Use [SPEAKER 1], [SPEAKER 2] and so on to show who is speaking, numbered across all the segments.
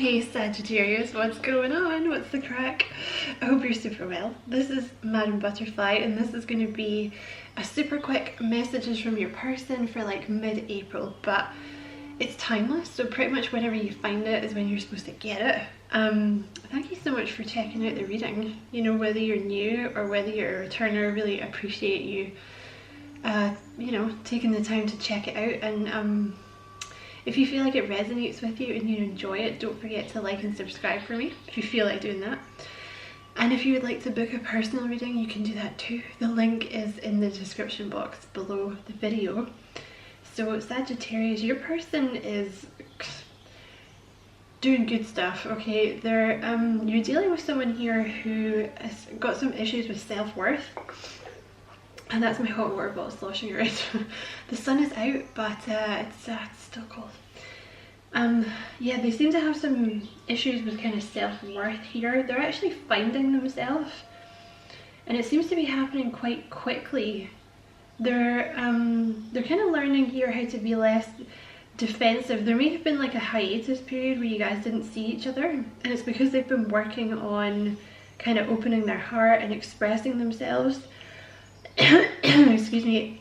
[SPEAKER 1] Hey Sagittarius, what's going on? What's the crack? I hope you're super well. This is Madam Butterfly and this is going to be a super quick messages from your person for like mid-April, but it's timeless, so pretty much whenever you find it is when you're supposed to get it. Thank you so much for checking out the reading. You know, whether you're new or whether you're a returner, really appreciate you you know, taking the time to check it out. And if you feel like it resonates with you and you enjoy it, don't forget to like and subscribe for me if you feel like doing that. And if you would like to book a personal reading, you can do that too. The link is in the description box below the video. So Sagittarius, your person is doing good stuff, okay? They're you're dealing with someone here who has got some issues with self-worth. And that's my hot water bottle sloshing around. The sun is out, but it's still cold. Yeah, they seem to have some issues with kind of self-worth here. They're actually finding themselves, and it seems to be happening quite quickly. They're kind of learning here how to be less defensive. There may have been like a hiatus period where you guys didn't see each other, and it's because they've been working on kind of opening their heart and expressing themselves. Excuse me.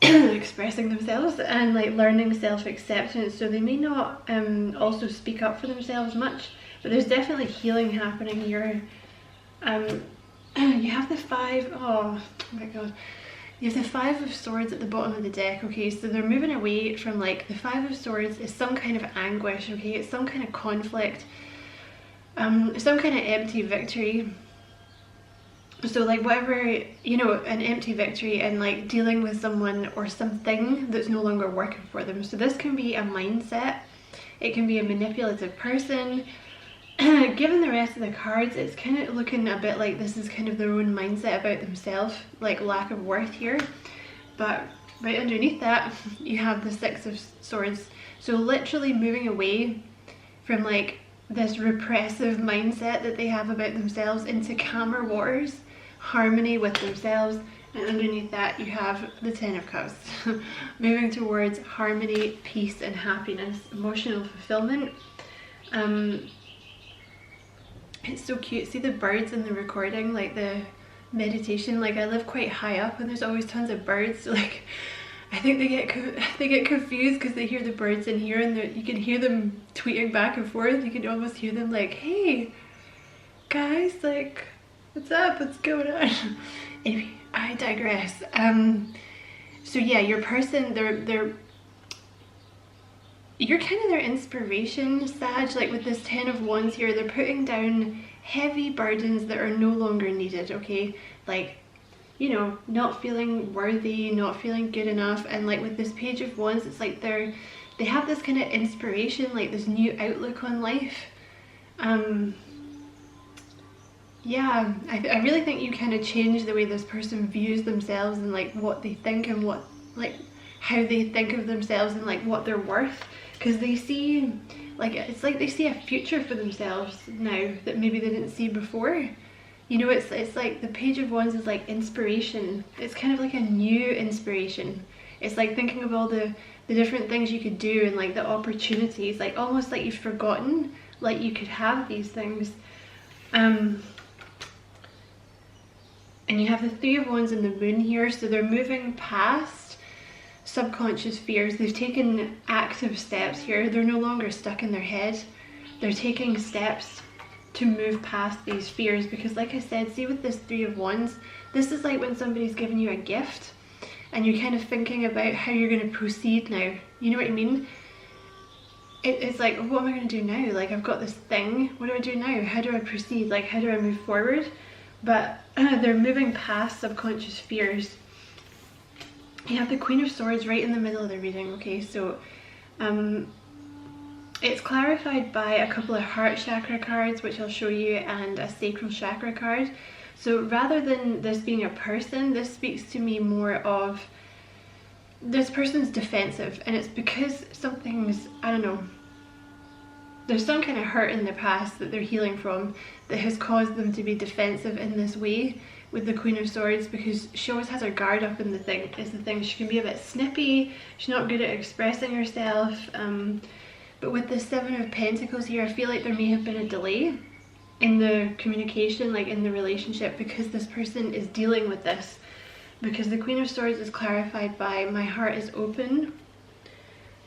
[SPEAKER 1] Expressing themselves and like learning self-acceptance, so they may not also speak up for themselves much, but there's definitely healing happening here. You have the oh my god, you have the Five of Swords at the bottom of the deck, okay? So they're moving away from, like, the Five of Swords is some kind of anguish, okay? It's some kind of conflict, some kind of empty victory. So like whatever, you know, an empty victory and like dealing with someone or something that's no longer working for them. So this can be a mindset, it can be a manipulative person. Given the rest of the cards, it's kind of looking a bit like this is kind of their own mindset about themselves, like lack of worth here. But right underneath that, you have the Six of Swords. So literally moving away from like this repressive mindset that they have about themselves into calmer waters, harmony with themselves. And underneath that you have the Ten of Cups. Moving towards harmony, peace and happiness, emotional fulfillment. It's so cute. See the birds in the recording, like the meditation, like I live quite high up and there's always tons of birds, so like I think they get confused because they hear the birds in here, and you can hear them tweeting back and forth. You can almost hear them like, hey guys, like what's up, what's going on? Anyway, I digress. So yeah, your person, you're kind of their inspiration, Sag. Like with this Ten of Wands here, they're putting down heavy burdens that are no longer needed, okay? Like, you know, not feeling worthy, not feeling good enough. And like with this Page of Wands, it's like they have this kind of inspiration, like this new outlook on life. Yeah, I really think you kind of change the way this person views themselves and like what they think and what, like how they think of themselves and like what they're worth. Because they see, like, it's like they see a future for themselves now that maybe they didn't see before. You know, it's like the Page of Wands is like inspiration. It's kind of like a new inspiration. It's like thinking of all the different things you could do and like the opportunities, like almost like you've forgotten, like you could have these things. And you have the Three of Wands and the Moon here, so they're moving past subconscious fears. They've taken active steps here. They're no longer stuck in their head. They're taking steps to move past these fears, because like I said, see with this Three of Wands, this is like when somebody's giving you a gift and you're kind of thinking about how you're going to proceed now. You know what I mean? It's like, what am I going to do now? Like, I've got this thing, what do I do now? How do I proceed? Like, how do I move forward? But they're moving past subconscious fears. You have the Queen of Swords right in the middle of the reading, okay? So it's clarified by a couple of heart chakra cards, which I'll show you, and a sacral chakra card. So rather than this being a person, this speaks to me more of this person's defensive, and it's because something's, I don't know, there's some kind of hurt in the past that they're healing from that has caused them to be defensive in this way with the Queen of Swords, because she always has her guard up in the thing. She can be a bit snippy, she's not good at expressing herself, But with the Seven of Pentacles here, I feel like there may have been a delay in the communication, like in the relationship, because this person is dealing with this. Because the Queen of Swords is clarified by my heart is open,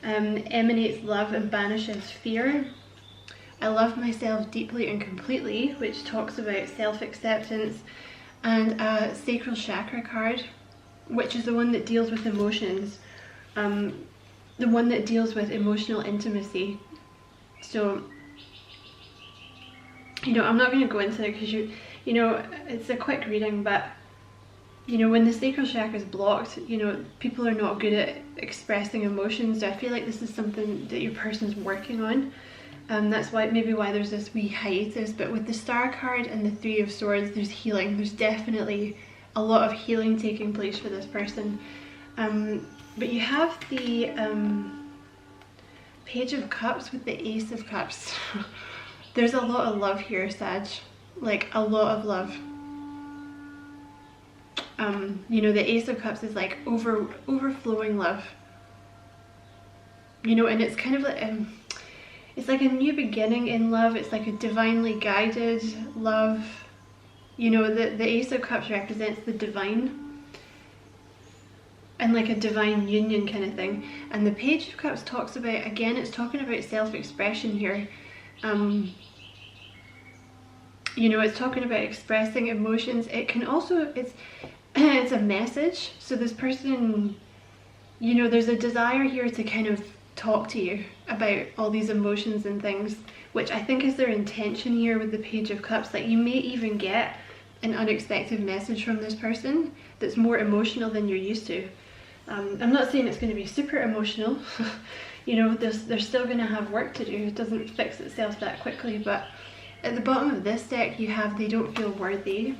[SPEAKER 1] emanates love and banishes fear. I love myself deeply and completely, which talks about self-acceptance, and a sacral chakra card, which is the one that deals with emotions, the one that deals with emotional intimacy. So, you know, I'm not going to go into it because you know, it's a quick reading, but you know, when the sacral chakra is blocked, you know, people are not good at expressing emotions. So I feel like this is something that your person's working on. That's why there's this wee hiatus. But with the Star card and the Three of Swords, there's healing. There's definitely a lot of healing taking place for this person. But you have the Page of Cups with the Ace of Cups. There's a lot of love here, Sag. Like, a lot of love. You know, the Ace of Cups is like overflowing love. You know, and it's kind of like, it's like a new beginning in love. It's like a divinely guided love. You know, the Ace of Cups represents the divine. And like a divine union kind of thing. And the Page of Cups talks about, again, it's talking about self-expression here. You know, it's talking about expressing emotions. It can also, it's a message. So this person, you know, there's a desire here to kind of talk to you about all these emotions and things, which I think is their intention here with the Page of Cups. Like, you may even get an unexpected message from this person that's more emotional than you're used to. I'm not saying it's going to be super emotional. You know, they're still going to have work to do. It doesn't fix itself that quickly. But at the bottom of this deck, you have They Don't Feel Worthy.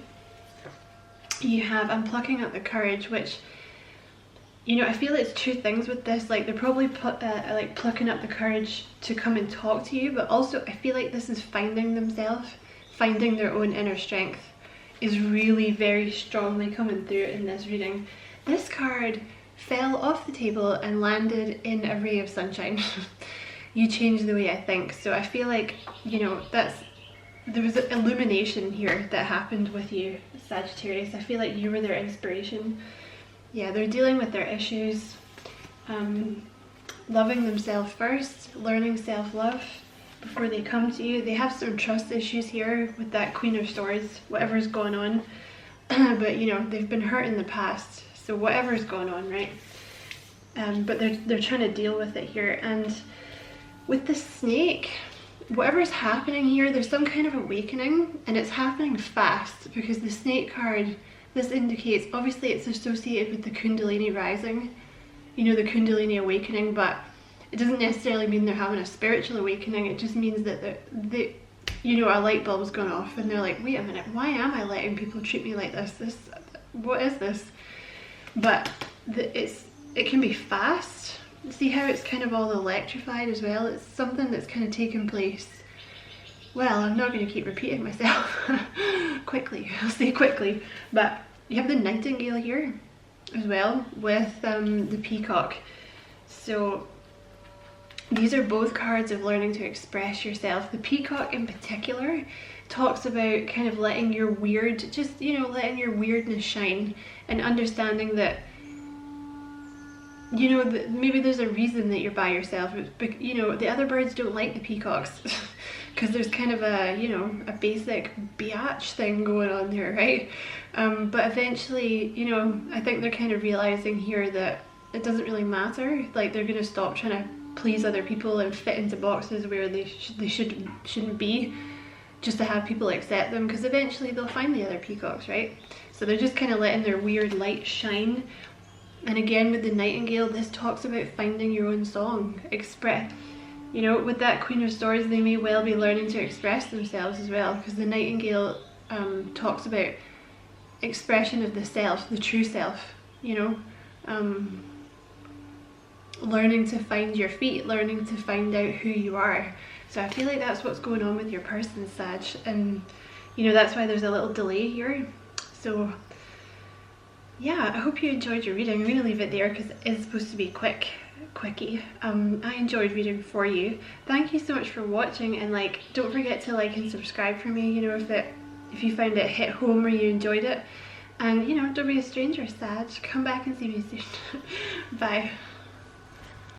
[SPEAKER 1] You have I'm Plucking Up the Courage, which, you know, I feel it's two things with this. Like, they're probably like plucking up the courage to come and talk to you, but also I feel like this is finding themselves, finding their own inner strength is really very strongly coming through in this reading. This card fell off the table and landed in a ray of sunshine. You changed the way I think. So I feel like, you know, there was an illumination here that happened with you, Sagittarius. I feel like you were their inspiration. Yeah, they're dealing with their issues, loving themselves first, learning self-love before they come to you. They have some trust issues here with that Queen of Swords, whatever's going on. But, you know, they've been hurt in the past, so whatever's going on, right? But they're trying to deal with it here. And with the snake, whatever's happening here, there's some kind of awakening, and it's happening fast, because the snake card, this indicates, obviously it's associated with the Kundalini rising, you know, the Kundalini awakening, but it doesn't necessarily mean they're having a spiritual awakening. It just means that they, you know, a light bulb's gone off and they're like, wait a minute, why am I letting people treat me like this? What is this? But it can be fast. See how it's kind of all electrified as well? It's something that's kind of taken place. Well, I'm not going to keep repeating myself. Quickly, I'll say quickly. But you have the Nightingale here as well with the Peacock. So these are both cards of learning to express yourself. The Peacock in particular talks about kind of letting your letting your weirdness shine, and understanding that, you know, maybe there's a reason that you're by yourself. But, you know, the other birds don't like the peacocks because there's kind of a, you know, a basic biatch thing going on there, right? But eventually, you know, I think they're kind of realizing here that it doesn't really matter. Like, they're going to stop trying to please other people and fit into boxes where they shouldn't be, just to have people accept them, because eventually they'll find the other peacocks, right? So they're just kind of letting their weird light shine. And again, with the Nightingale, this talks about finding your own song, express. You know, with that Queen of Swords, they may well be learning to express themselves as well, because the Nightingale talks about expression of the self, the true self, you know, learning to find your feet, learning to find out who you are. So I feel like that's what's going on with your person, Sag, and, you know, that's why there's a little delay here. So yeah, I hope you enjoyed your reading. I'm going to leave it there because it is supposed to be quick, quickie. I enjoyed reading for you. Thank you so much for watching, and like, don't forget to like and subscribe for me, you know, if you found it hit home or you enjoyed it. And you know, don't be a stranger, Sag. Come back and see me soon. Bye.